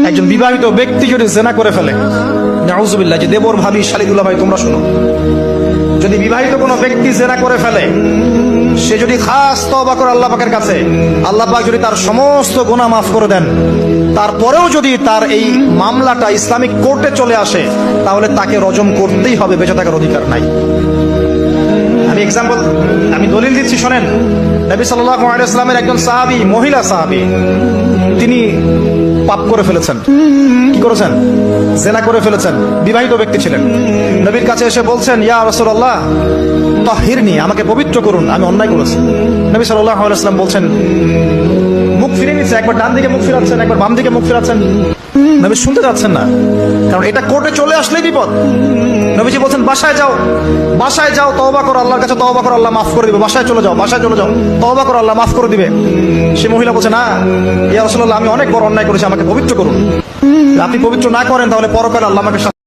একজন বিবাহিত ব্যক্তি যদি জেনা করে ফেলে, নাউযুবিল্লাহ, যে দেবর ভাবি শালিদুল্লাহ ভাই তোমরা শোনো, যদি বিবাহিত কোনো ব্যক্তি জেনা করে ফেলে, সে যদি খাস তওবা করে আল্লাহ পাকের কাছে, আল্লাহ পাক যদি তার সমস্ত গুনাহ মাফ করে দেন, তারপরেও যদি তার এই মামলাটা ইসলামিক কোর্টে চলে আসে, তাহলে তাকে রজম করতেই হবে, বেঁচে থাকার অধিকার নাই। আমি দলিল দিচ্ছি, শোনেন। নবী সাল্লাল্লাহু আলাইহি ওয়াসাল্লামের একজন সাহাবী, মহিলা সাহাবী, তিনি পাপ করে ফেলেছেন। কি করেছেন? জেনা করে ফেলেছেন। বিবাহিত ব্যক্তি ছিলেন। নবীর কাছে এসে বলছেন, ইয়া রাসূলুল্লাহ তাহিরনি, আমাকে পবিত্র করুন, আমি অন্যায় করেছি। নবী সাল্লাল্লাহু আলাইহি ওয়াসাল্লাম বলছেন, মুখ ফিরে নিচ্ছে, একবার ডান দিকে মুখ ফিরাচ্ছেন, একবার বাম দিকে মুখ ফিরাচ্ছেন। নবী শুনতে যাচ্ছেন না, কারণ এটা কোর্টে চলে আসলেই বিপদ। নবীজি বলছেন, বাসায় যাও, বাসায় যাও, তওবা করো, আল্লাহর কাছে তওবা করো, আল্লাহ মাফ করে দিবে। বাসায় চলে যাও, বাসায় চলে যাও, তওবা করো, আল্লাহ মাফ করে দিবে। সে মহিলা বলছে, না ইয়া রাসূলুল্লাহ, আমি অনেক বড় অন্যায় করেছি, আমাকে পবিত্র করুন। আপনি পবিত্র না করেন, তাহলে পরকালে আল্লাহ আমাকে